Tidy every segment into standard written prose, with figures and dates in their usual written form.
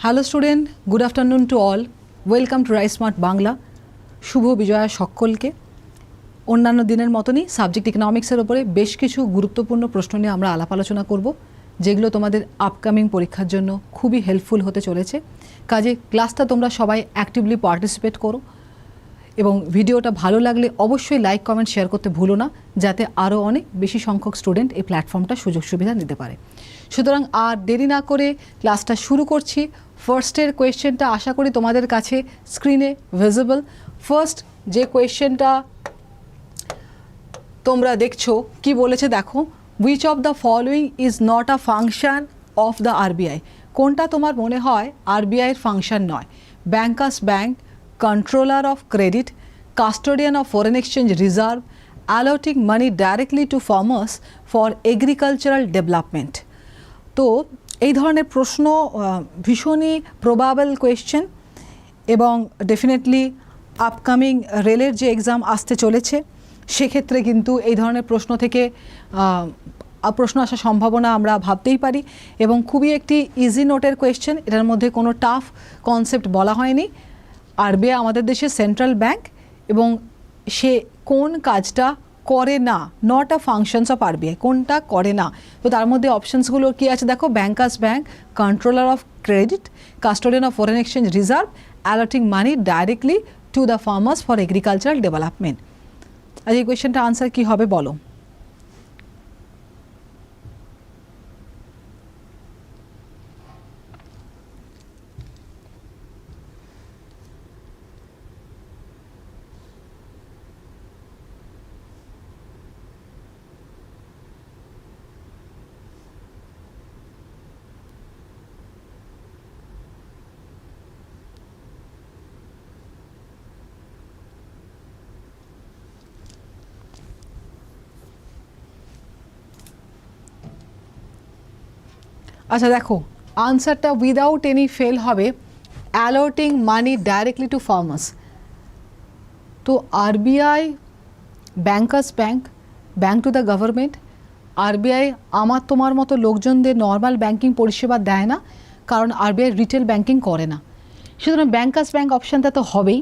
Hello student, good afternoon to all. Welcome to Rise Smart Bangla. শুভ বিজয়া সকলকে। অন্যান্য দিনের মতনই সাবজেক্ট ইকোনমিক্সের ওপরে বেশ কিছু গুরুত্বপূর্ণ প্রশ্ন নিয়ে আমরা আলাপ আলোচনা করব, যেগুলো তোমাদের আপকামিং পরীক্ষার জন্য খুবই হেল্পফুল হতে চলেছে। কাজে ক্লাসটা তোমরা সবাই অ্যাক্টিভলি পার্টিসিপেট করো এবং ভিডিওটা ভালো লাগলে অবশ্যই লাইক কমেন্ট শেয়ার করতে ভুলো না, যাতে আরও অনেক বেশি সংখ্যক স্টুডেন্ট এই প্ল্যাটফর্মটা সুযোগ সুবিধা নিতে পারে। সুতরাং আর দেরি না করে ক্লাসটা শুরু করছি। ফার্স্টের কোয়েশ্চেনটা আশা করি তোমাদের কাছে স্ক্রিনে ভিজিবল। ফার্স্ট যে কোয়েশ্চেনটা তোমরা দেখছো কি বলেছে দেখো, which of the following is not a function of the RBI. কোনটা তোমার মনে হয় আরবিআইয়ের ফাংশন নয়? Bankers bank, controller of credit, custodian of foreign exchange reserve, allotting money directly to farmers for agricultural development। তো এই ধরনের প্রশ্ন ভীষণই প্রবাবল কোয়েশ্চেন এবং ডেফিনেটলি আপকামিং রেলের যে এক্সাম আসতে চলেছে সেক্ষেত্রে কিন্তু এই ধরনের প্রশ্ন থেকে প্রশ্ন আসার সম্ভাবনা আমরা ভাবতেই পারি এবং খুবই একটি ইজি নোটের কোয়েশ্চেন। এটার মধ্যে কোনো টাফ কনসেপ্ট বলা হয়নি। আরবিআই আমাদের দেশের সেন্ট্রাল ব্যাংক এবং সে কোন কাজটা করে না, not a functions of RBI, কোনটা করে না। তো তার মধ্যে অপশানসগুলো কী আছে দেখো, bankers bank, controller of credit, custodian of foreign exchange reserve, allotting money directly to the farmers for agricultural development. আজ এই কোয়েশ্চেনটা আনসার কী হবে বলো? আচ্ছা দেখো, আনসারটা উইদাউট এনি ফেল হবে অ্যালটিং মানি ডাইরেক্টলি টু ফার্মার্স। তো RBI bankers bank, bank to the government. RBI আমার তোমার মতো লোকজনদের নর্মাল ব্যাংকিং পরিষেবা দেয় না, কারণ আরবিআই রিটেল ব্যাংকিং করে না। সুতরাং ব্যাংকার্স ব্যাংক অপশানটা তো হবেই।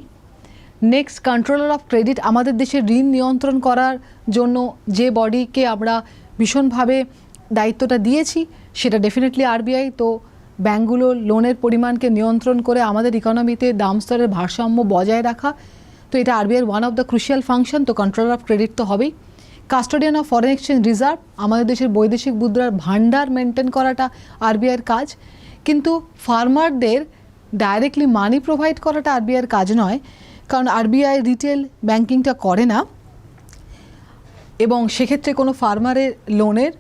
নেক্সট, কন্ট্রোলার অফ ক্রেডিট, আমাদের দেশে ঋণ নিয়ন্ত্রণ করার জন্য যে বডিকে আমরা ভীষণভাবে দায়িত্বটা দিয়েছি সেটা ডেফিনেটলি আরবিআই। তো ব্যাঙ্কগুলো লোনের পরিমাণকে নিয়ন্ত্রণ করে আমাদের ইকোনমিতে দাম স্তরের ভারসাম্য বজায় রাখা, তো এটা আরবিআইয়ের one of the crucial function. তো কন্ট্রোলার অফ ক্রেডিট তো হবেই। Custodian of foreign exchange reserve, আমাদের দেশের বৈদেশিক মুদ্রার ভান্ডার মেনটেন করাটা আরবিআইয়ের কাজ, কিন্তু ফার্মারদের ডাইরেক্টলি মানি প্রোভাইড করাটা আরবিআইয়ের কাজ নয়, কারণ আরবিআই রিটেল ব্যাংকিংটা করে না এবং সেক্ষেত্রে কোনো ফার্মারের লোনের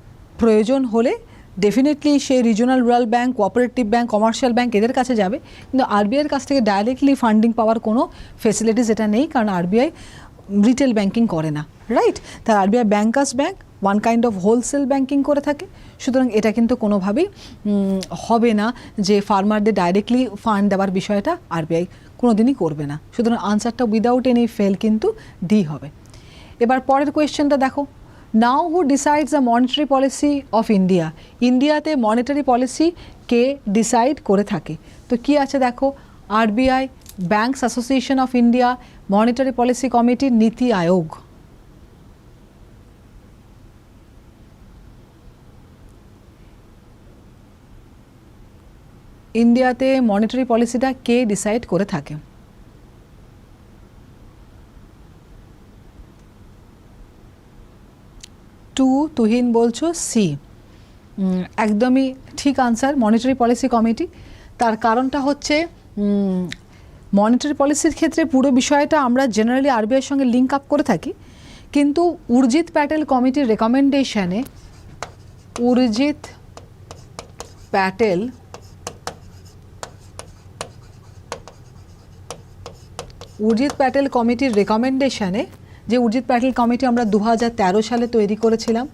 প্রয়োজন হলে ডেফিনেটলি সে regional rural bank, cooperative bank, commercial bank এদের কাছে যাবে, কিন্তু আরবিআইয়ের কাছ থেকে ডাইরেক্টলি ফান্ডিং পাওয়ার কোনো ফেসিলিটিস এটা নেই, কারণ আরবিআই রিটেল ব্যাংকিং করে না, রাইট? তার RBI bankers bank one kind of wholesale banking করে থাকে। সুতরাং এটা কিন্তু কোনোভাবেই হবে না যে ফার্মারদের ডাইরেক্টলি ফান্ড দেওয়ার বিষয়টা আরবিআই কোনোদিনই করবে না। সুতরাং আনসারটা উইদাউট এনি ফেল কিন্তু ডি হবে। এবার পরের কোয়েশ্চেনটা দেখো, now who decides the monetary policy of India. ইন্ডিয়াতে মনিটারি পলিসি কে ডিসাইড করে থাকে? তো কি আছে দেখো, RBI, banks association of India, monetary policy committee, Niti Aayog. ইন্ডিয়াতে মনিটারি পলিসিটা কে ডিসাইড করে থাকে? তুহিন বলছো সি, একদমই ঠিক আনসার, মনিটারি পলিসি কমিটি। তার কারণটা হচ্ছে মনিটারি পলিসির ক্ষেত্রে পুরো বিষয়টা আমরা জেনারেলি আরবিআইয়ের সঙ্গে লিঙ্ক আপ করে থাকি, কিন্তু উর্জিত প্যাটেল কমিটির রেকমেন্ডেশনে উর্জিত প্যাটেল কমিটির রেকমেন্ডেশনে, যে উর্জিত প্যাটেল কমিটি আমরা 2013 সালে তৈরি করেছিলাম,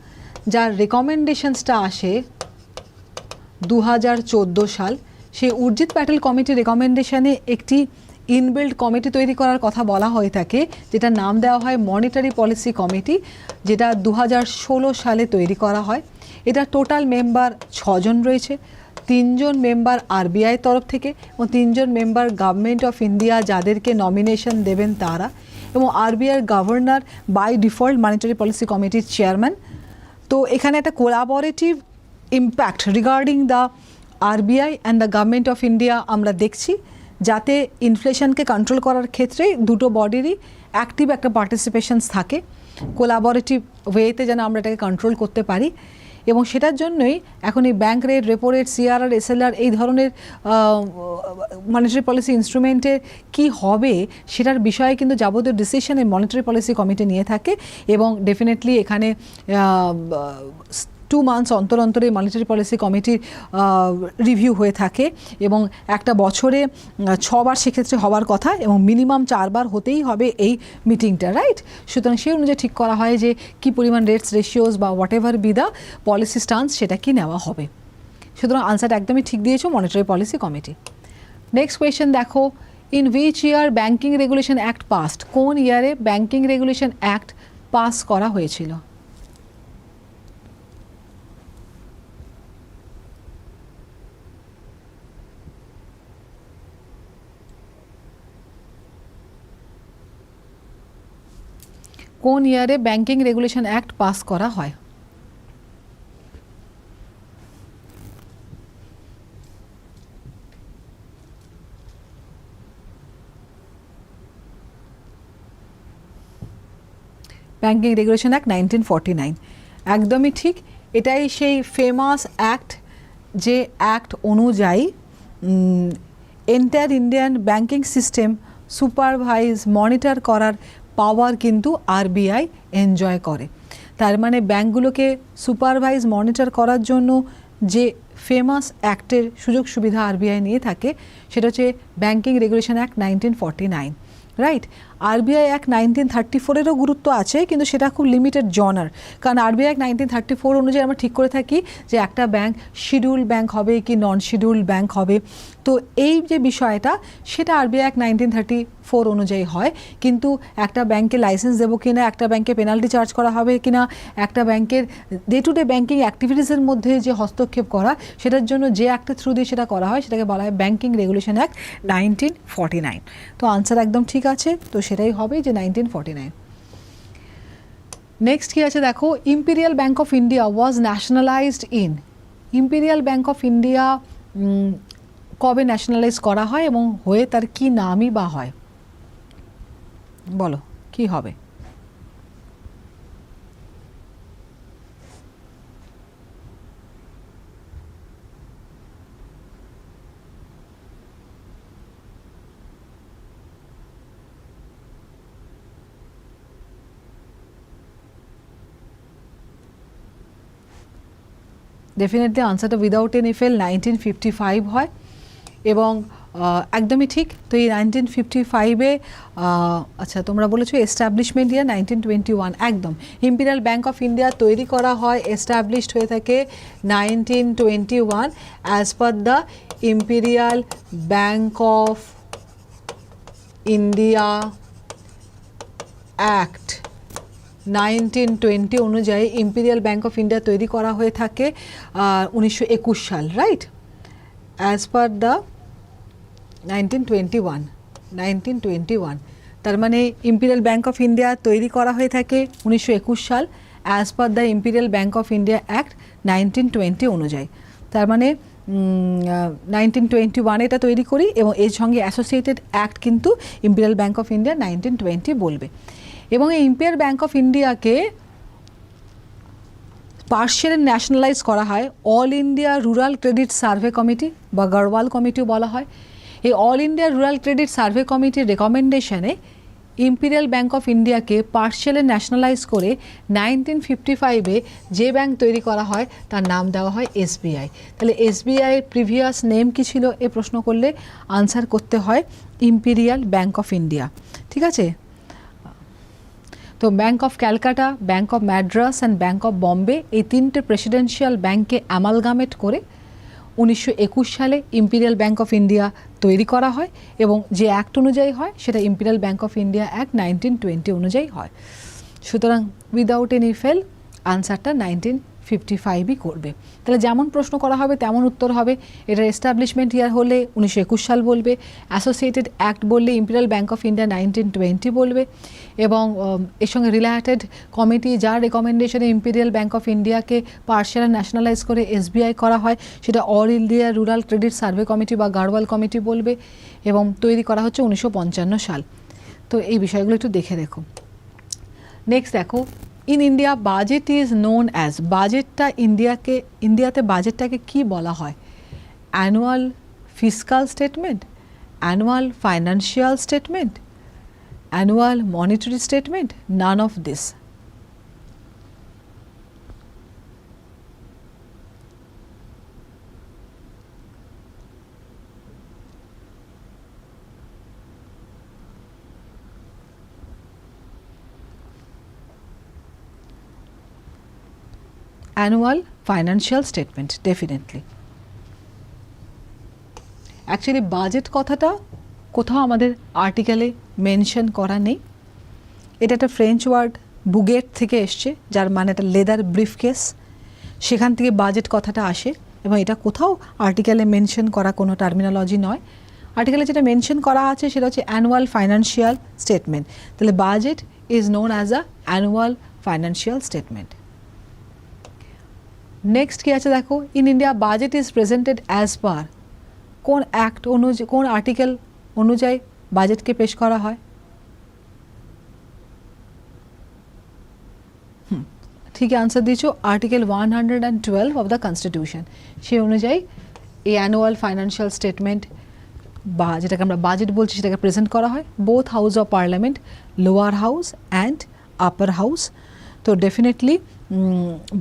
যার রেকমেন্ডেশনসটা আসে 2014 সাল, সেই উর্জিত প্যাটেল কমিটির রেকমেন্ডেশনে একটি ইনবিল্ড কমিটি তৈরি করার কথা বলা হয়ে থাকে, যেটা নাম দেওয়া হয় মনিটারি পলিসি কমিটি, যেটা 2016 সালে তৈরি করা হয়। এটা টোটাল মেম্বার 6 জন রয়েছে। 3জন মেম্বার আরবিআই তরফ থেকে এবং 3জন মেম্বার গভর্নমেন্ট অফ ইন্ডিয়া যাদেরকে নমিনেশন দেবেন তারা, এবং আরবিআইয়ের governor by default monetary policy কমিটির চেয়ারম্যান। তো এখানে একটা collaborative impact regarding the RBI and the government of India আমরা দেখছি, যাতে ইনফ্লেশনকে কন্ট্রোল করার ক্ষেত্রে দুটো বডিরই অ্যাক্টিভ একটা পার্টিসিপেশনস থাকে, কোলাবোরেটিভ ওয়েতে যেন আমরা এটাকে কন্ট্রোল করতে পারি। এবং সেটার জন্যই এখন এই bank rate, repo rate, CRR, SLR এই ধরনের মনিটারি পলিসি ইনস্ট্রুমেন্টের কি হবে সেটার বিষয়ে কিন্তু যাবতীয় ডিসিশন এই মনিটারি পলিসি কমিটি নিয়ে থাকে। এবং ডেফিনেটলি এখানে 2 মান্থস অন্তর অন্তরে মনিটারি পলিসি কমিটির রিভিউ হয়ে থাকে, এবং একটা বছরে 6 বার সেক্ষেত্রে হওয়ার কথা, এবং মিনিমাম 4 বার হতেই হবে এই মিটিংটা, রাইট? সুতরাং সেই অনুযায়ী ঠিক করা হয় যে কি পরিমাণ রেটস, রেশিওস বা whatever be the policy stance সেটা কি নেওয়া হবে। সুতরাং আনসারটা একদমই ঠিক দিয়েছো, monetary policy committee. Next question দেখো, in which year banking regulation act passed? কোন ইয়ারে ব্যাঙ্কিং রেগুলেশন অ্যাক্ট পাস করা হয়েছিল? কোন ইয়ারে ব্যাঙ্কিং রেগুলেশন অ্যাক্ট পাস করা হয়? ব্যাঙ্কিং রেগুলেশন অ্যাক্ট 1949, একদমই ঠিক। এটাই সেই ফেমাস অ্যাক্ট যে অ্যাক্ট অনুযায়ী entire Indian banking system supervise, monitor করার পাওয়ার কিন্তু আরবিআই এনজয় করে। তার মানে ব্যাঙ্কগুলোকে সুপারভাইজ, মনিটর করার জন্য যে ফেমাস অ্যাক্টের সুযোগ সুবিধা আরবিআই নিয়ে থাকে সেটা হচ্ছে banking regulation act 1949, right? RBI act 1934-এরও গুরুত্ব আছে, কিন্তু সেটা খুব লিমিটেড জনার, কারণ আরবিআই অ্যাক্ট 1934 অনুযায়ী আমরা ঠিক করে থাকি যে একটা ব্যাংক শিডিউল্ড ব্যাংক হবে কি নন শিডিউল্ড ব্যাংক হবে। তো এই যে বিষয়টা সেটা আরবিআই অ্যাক্ট 1934 অনুযায়ী হয়, কিন্তু একটা ব্যাংকে লাইসেন্স দেবো কিনা, একটা ব্যাংকে পেনাল্টি চার্জ করা হবে কিনা, একটা ব্যাংকের ডে টু ডে ব্যাংকিং অ্যাক্টিভিটিসের মধ্যে যে হস্তক্ষেপ করা, সেটার জন্য যে অ্যাক্টের থ্রু দিয়ে সেটা করা হয় সেটাকে বলা হয় ব্যাঙ্কিং রেগুলেশন অ্যাক্ট 1949। তো আনসার একদম ঠিক আছে, তো সেটাই হবে যে 1949। নেক্সট কি আছে দেখো, imperial bank of India was nationalised in. Imperial bank of India কবে ন্যাশনালাইজ করা হয় এবং হয়ে তার কি নামই বা হয়? বলো কি হবে? ডেফিনেটলি আনসারটা উইদাউট এনি ফেল 1955 হয়, এবং একদমই ঠিক। তো এই 1955-এ আচ্ছা তোমরা বলেছো এস্টাবলিশমেন্ট ইয়ার 1921, একদম। ইম্পেরিয়াল ব্যাঙ্ক অফ ইন্ডিয়া তৈরি করা হয়, এস্টাবলিশড হয়ে থাকে 1921 as per the imperial bank of India act 1920 অনুযায়ী ইম্পেরিয়াল ব্যাঙ্ক অফ ইন্ডিয়া তৈরি করা হয়ে থাকে 1921 সাল, রাইট? অ্যাজ পার দ্য 1921, তার মানে ইম্পেরিয়াল ব্যাঙ্ক অফ ইন্ডিয়া তৈরি করা হয়ে থাকে 1921 সাল as per the imperial bank of India act 1920 অনুযায়ী। তার মানে 1921 এটা তৈরি করি, এবং এর সঙ্গে অ্যাসোসিয়েটেড অ্যাক্ট কিন্তু ইম্পেরিয়াল ব্যাঙ্ক অফ ইন্ডিয়া 1920 বলবে। এবং এই ইম্পেরিয়াল ব্যাঙ্ক অফ ইন্ডিয়াকে পার্শিয়ালি ন্যাশনালাইজ করা হয় all India rural credit survey committee বা গড়ওয়াল কমিটিও বলা হয়। এই all India rural credit survey কমিটির রেকমেন্ডেশনে ইম্পেরিয়াল ব্যাঙ্ক অফ ইন্ডিয়াকে পার্শিয়ালি ন্যাশনালাইজ করে 1955-এ যে ব্যাঙ্ক তৈরি করা হয় তার নাম দেওয়া হয় এসবিআই। তাহলে এসবিআইয়ের প্রিভিয়াস নেম কী ছিল এ প্রশ্ন করলে আনসার করতে হয় ইম্পেরিয়াল ব্যাঙ্ক অফ ইন্ডিয়া, ঠিক আছে? তো bank of Calcutta, bank of Madras and bank of Bombay এই 3টে প্রেসিডেন্সিয়াল ব্যাঙ্ককে অ্যামালগামেট করে 1921 সালে ইম্পেরিয়াল ব্যাঙ্ক অফ ইন্ডিয়া তৈরি করা হয়, এবং যে অ্যাক্ট অনুযায়ী হয় সেটা imperial bank of India act 1920 অনুযায়ী হয়। সুতরাং উইদাউট এনি ফেল আনসারটা 1950 55ই করবে। তাহলে যেমন প্রশ্ন করা হবে তেমন উত্তর হবে। এটার এস্টাবলিশমেন্ট ইয়ার হলে 1921 সাল বলবে, অ্যাসোসিয়েটেড অ্যাক্ট বললে ইম্পিরিয়াল ব্যাঙ্ক অফ ইন্ডিয়া 1920 বলবে, এবং এর সঙ্গে রিলেটেড কমিটি যার রেকমেন্ডেশনে ইম্পিরিয়াল ব্যাঙ্ক অফ ইন্ডিয়াকে পার্শিয়াল ন্যাশনালাইজ করে এসবিআই করা হয় সেটা all India rural credit survey committee বা গাড়ওয়াল কমিটি বলবে, এবং তৈরি করা হচ্ছে 1955 সাল। তো এই বিষয়গুলো একটু দেখে রেখো। নেক্সট দেখো, in India budget is known as, বাজেটটা ইন্ডিয়াতে বাজেটটাকে কি বলা হয়? Annual fiscal statement, annual financial statement, annual monetary statement, none of this. Annual financial statement definitely. Actually budget কথাটা কোথাও আমাদের আর্টিকেলে মেনশন করা নেই। এটা একটা ফ্রেঞ্চ ওয়ার্ড বুগেট থেকে এসছে, যার মানে একটা লেদার ব্রিফকেস, সেখান থেকে বাজেট কথাটা আসে, এবং এটা কোথাও আর্টিকেলে মেনশন করা কোনো টার্মিনোলজি নয়। আর্টিকেলে যেটা মেনশন করা আছে সেটা হচ্ছে অ্যানুয়াল ফাইন্যান্সিয়াল স্টেটমেন্ট। তাহলে budget is known as a annual financial statement. Next কি আছে দেখো, in India budget is presented as per, কোন অ্যাক্ট অনুযায়ী, কোন আর্টিকেল অনুযায়ী বাজেটকে পেশ করা হয়? ঠিকই আনসার দিয়েছো, আর্টিকেল 112 অফ দ্য কনস্টিটিউশন, সেই অনুযায়ী এই অ্যানুয়াল ফাইন্যান্সিয়াল স্টেটমেন্ট বা যেটাকে আমরা বাজেট বলছি সেটাকে প্রেজেন্ট করা হয় both house of parliament, lower house and upper house. তো ডেফিনেটলি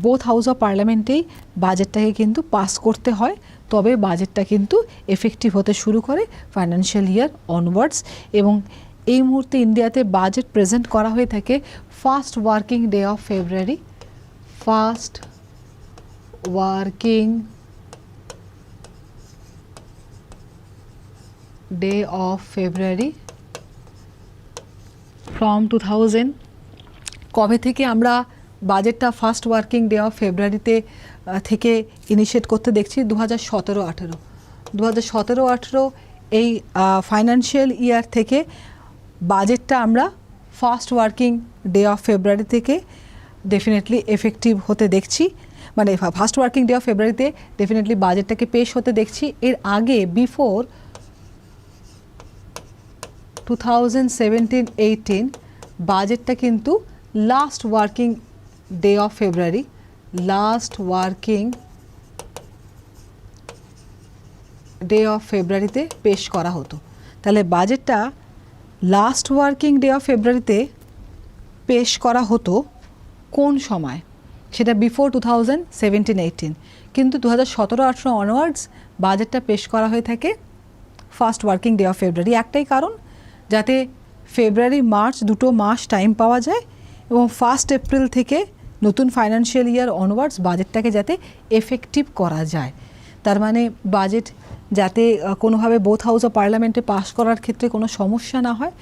বোথ হাউস অফ পার্লামেন্টেই বাজেটটাকে কিন্তু পাস করতে হয়, তবে বাজেটটা কিন্তু এফেক্টিভ হতে শুরু করে ফাইন্যান্সিয়াল ইয়ার অনওয়ার্ডস। এবং এই মুহূর্তে ইন্ডিয়াতে বাজেট প্রেজেন্ট করা হয়ে থাকে first working day of February, first working day of February from 2000। কবে থেকে আমরা বাজেটটা ফার্স্ট ওয়ার্কিং ডে অফ ফেব্রুয়ারিতে থেকে ইনিশিয়েট করতে দেখছি? 2017-18, 2017-18 এই ফাইন্যান্সিয়াল ইয়ার থেকে বাজেটটা আমরা ফার্স্ট ওয়ার্কিং ডে অফ ফেব্রুয়ারি থেকে ডেফিনেটলি এফেক্টিভ হতে দেখছি, মানে ফার্স্ট ওয়ার্কিং ডে অফ ফেব্রুয়ারিতে ডেফিনেটলি বাজেটটাকে পেশ হতে দেখছি। এর আগে বিফোর 2017-18 বাজেটটা কিন্তু last working day of February, last working day of ফেব্রুয়ারিতে পেশ করা হতো। তাহলে বাজেটটা লাস্ট ওয়ার্কিং ডে অফ ফেব্রুয়ারিতে পেশ করা হতো কোন সময়? সেটা বিফোর 2017-18, কিন্তু 2017-18 অনওয়ার্ডস বাজেটটা পেশ করা হয়ে থাকে ফার্স্ট ওয়ার্কিং ডে অফ ফেব্রুয়ারি। একটাই কারণ, যাতে ফেব্রুয়ারি মার্চ দুটো মাস টাইম পাওয়া যায় এবং 1 এপ্রিল থেকে নতুন ফাইন্যান্সিয়াল ইয়ার অনওয়ার্ডস বাজেটটাকে যাতে এফেক্টিভ করা যায়। তার মানে বাজেট যাতে কোনোভাবে বোথ হাউস অফ পার্লামেন্টে পাস করার ক্ষেত্রে কোনো সমস্যা না হয়,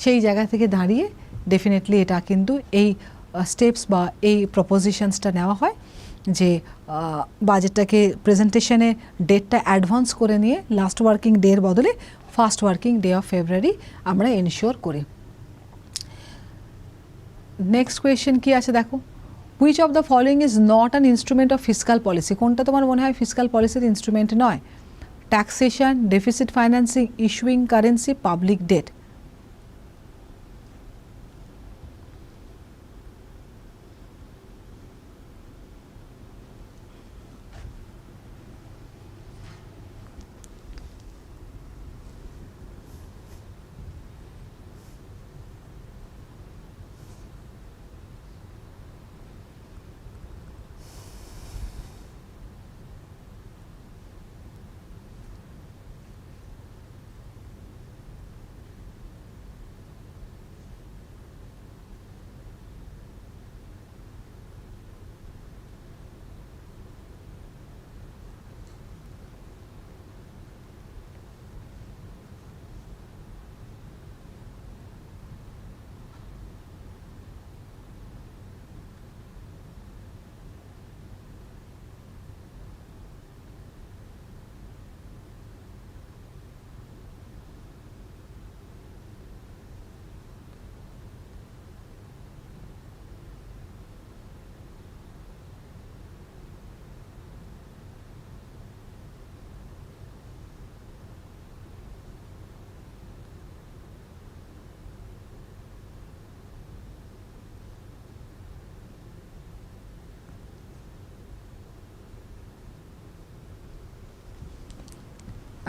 সেই জায়গা থেকে দাঁড়িয়ে ডেফিনেটলি এটা কিন্তু এই স্টেপস বা এই প্রপোজিশনসটা নেওয়া হয় যে বাজেটটাকে প্রেজেন্টেশনে ডেটটা অ্যাডভান্স করে নিয়ে লাস্ট ওয়ার্কিং ডের বদলে first working day of February আমরা এনশিওর করি। নেক্সট কোয়েশ্চেন কি আছে দেখো, which of the following is not an instrument of fiscal policy? কোনটা তোমার মনে হয় ফিসকাল পলিসির ইনস্ট্রুমেন্ট নয়? Taxation, deficit financing, issuing currency, public debt.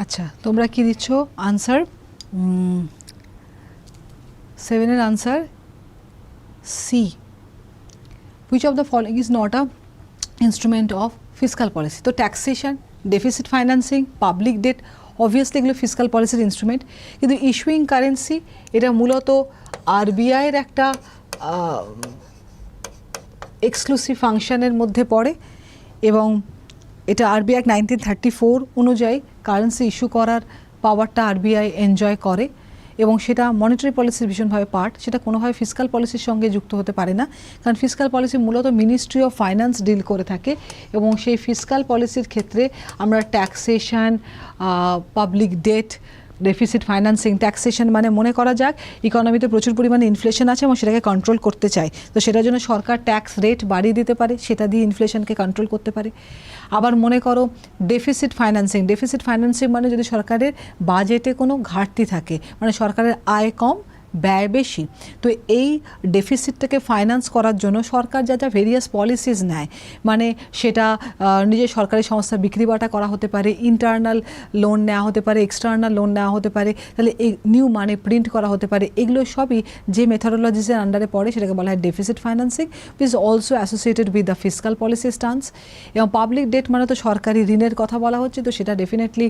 আচ্ছা তোমরা কি দিচ্ছ আনসার 7 এর answer C which of the following is not a instrument of fiscal policy তো taxation deficit financing public debt obviously এগুলো ফিসকাল পলিসির ইনস্ট্রুমেন্ট কিন্তু ইস্যুইং কারেন্সি এটা মূলত আরবিআইয়ের একটা এক্সক্লুসিভ ফাংশনের মধ্যে পড়ে এবং এটা আরবিআই 1934 অনুযায়ী কারেন্সি ইস্যু করার পাওয়ারটা আরবিআই এনজয় করে এবং সেটা মনিটারি পলিসির ভীষণভাবে পার্ট, সেটা কোনোভাবে ফিসকাল পলিসির সঙ্গে যুক্ত হতে পারে না, কারণ ফিসকাল পলিসি মূলত মিনিস্ট্রি অফ ফাইন্যান্স ডিল করে থাকে এবং সেই ফিসকাল পলিসির ক্ষেত্রে আমরা taxation, public debt, deficit financing, taxation মানে মনে করা যাক ইকোনমিতে প্রচুর পরিমাণে ইনফ্লেশন আছে এবং সেটাকে কন্ট্রোল করতে চায়, তো সেটার জন্য সরকার ট্যাক্স রেট বাড়িয়ে দিতে পারে, সেটা দিয়ে ইনফ্লেশনকে কন্ট্রোল করতে পারে। আবার মনে করো ডেফিসিট ফাইন্যান্সিং, ডেফিসিট ফাইন্যান্সিং মানে যদি সরকারের বাজেটে কোনো ঘাটতি থাকে, মানে সরকারের আয় কম ব্যয় বেশি, তো এই ডেফিসিটটাকে ফাইন্যান্স করার জন্য সরকার যা যা ভেরিয়াস পলিসিস নেয়, মানে সেটা নিজের সরকারি সংস্থা বিক্রি বাটা করা হতে পারে, ইন্টারনাল লোন নেওয়া হতে পারে, এক্সটার্নাল লোন নেওয়া হতে পারে, তাহলে এই নিউ মানি প্রিন্ট করা হতে পারে, এগুলো সবই যে মেথডোলজিসের আন্ডারে পড়ে সেটাকে বলা হয় deficit financing, which is also associated with the fiscal policy stance. এবং পাবলিক ডেট মানে তো সরকারি ঋণের কথা বলা হচ্ছে, তো সেটা ডেফিনেটলি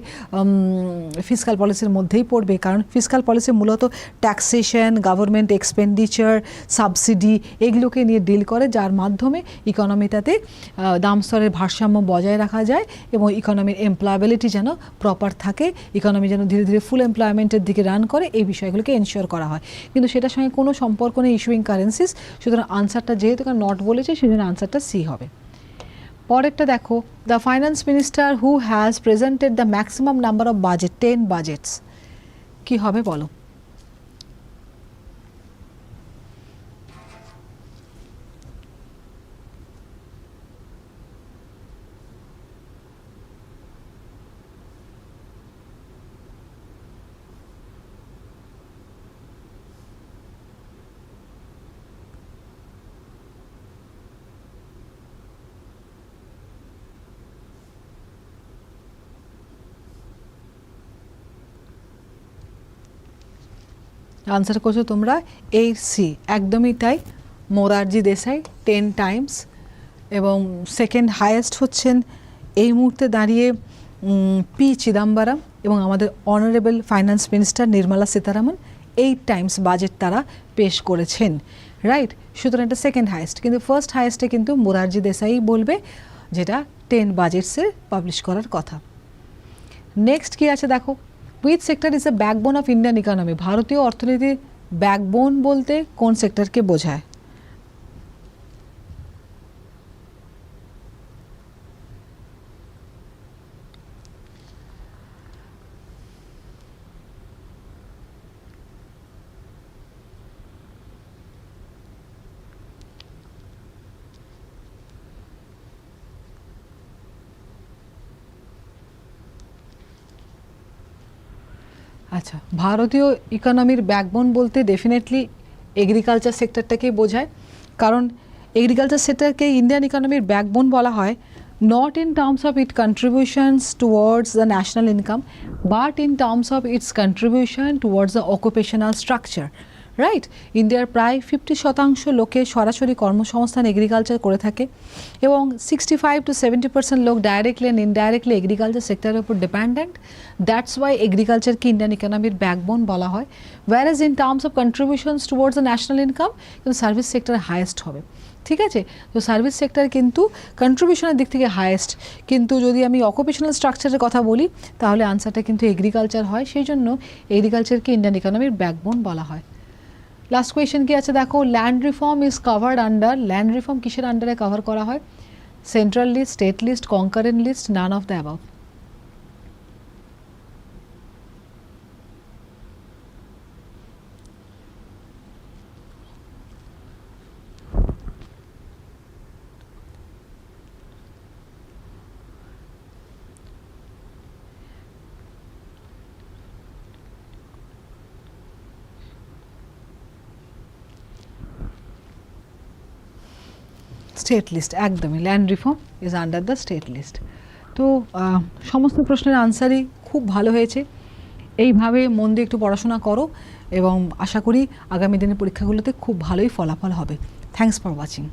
ফিসকাল পলিসির মধ্যেই পড়বে, কারণ ফিসকাল পলিসি মূলত ট্যাক্সেশন, গভর্নমেন্ট এক্সপেন্ডিচার, সাবসিডি এগুলোকে নিয়ে ডিল করে, যার মাধ্যমে ইকোনমিটাতে দাম স্তরের ভারসাম্য বজায় রাখা যায় এবং ইকোনমির এমপ্লয়াবিলিটি যেন প্রপার থাকে, ইকোনমি যেন ধীরে ধীরে ফুল এমপ্লয়মেন্টের দিকে রান করে, এই বিষয়গুলোকে এনশিওর করা হয়। কিন্তু সেটার সঙ্গে কোনো সম্পর্ক নেই ইস্যুইং কারেন্সিস, সুতরাং আনসারটা যেহেতু নট বলেছে সেজন্য আনসারটা সি হবে। পরেরটা দেখো, the finance minister who has presented the maximum number of budget 10 বাজেটস, কী হবে বলো? আনসার করছো তোমরা এই সি, একদমই তাই, মোরারজি দেশাই 10 টাইমস, এবং সেকেন্ড হায়েস্ট হচ্ছেন এই মুহূর্তে দাঁড়িয়ে পি চিদাম্বরম এবং আমাদের honourable finance minister Nirmala Sitharaman 8 Times budget তারা পেশ করেছেন, রাইট? সুতরাং এটা সেকেন্ড হায়েস্ট, কিন্তু ফার্স্ট হায়েস্টে কিন্তু মোরারজি দেশাই বলবে, যেটা 10 বাজেটসে পাবলিশ করার কথা। নেক্সট কি আছে দেখো, which sector is a backbone of Indian economy, ভারতীয় অর্থনীতির ব্যাকবোন বলতে কোন সেক্টরকে বোঝায়? আচ্ছা, ভারতীয় ইকোনমির ব্যাকবোন বলতে ডেফিনেটলি এগ্রিকালচার সেক্টরটাকেই বোঝায়, কারণ এগ্রিকালচার সেক্টরকে ইন্ডিয়ান ইকোনমির ব্যাকবোন বলা হয়, not in terms of its contributions towards the national income, but in terms of its contribution towards the occupational structure, right? ইন্ডিয়ার প্রায় 50% লোকে সরাসরি কর্মসংস্থান এগ্রিকালচার করে থাকে এবং 65 to 70% লোক ডাইরেক্টলি অ্যান্ড ইনডাইরেক্টলি এগ্রিকালচার সেক্টরের উপর ডিপেন্ডেন্ট। দ্যাটস ওয়াই এগ্রিকালচারকে ইন্ডিয়ান ইকোনমির ব্যাকবোন বলা হয়। Whereas in terms of contributions towards the national income কিন্তু সার্ভিস সেক্টর হায়েস্ট হবে, ঠিক আছে? তো সার্ভিস সেক্টর কিন্তু কন্ট্রিবিউশনের দিক থেকে হায়েস্ট, কিন্তু যদি আমি অকুপেশনাল স্ট্রাকচারের কথা বলি তাহলে আনসারটা কিন্তু এগ্রিকালচার হয়, সেই জন্য এগ্রিকালচারকে ইন্ডিয়ান ইকোনমির ব্যাকবোন বলা হয়। লাস্ট কোয়েশ্চেন কি আছে দেখো, land reform is covered under, land reform কিসের আন্ডারে কভার করা হয়? Central list, state list, concurrent list, none of the above. State list, একদমই land reform is under the state list. তো সমস্ত প্রশ্নের আনসারই খুব ভালো হয়েছে। এইভাবে মন দিয়ে একটু পড়াশোনা করো এবং আশা করি আগামী দিনের পরীক্ষাগুলোতে খুব ভালোই ফলাফল হবে। Thanks for watching.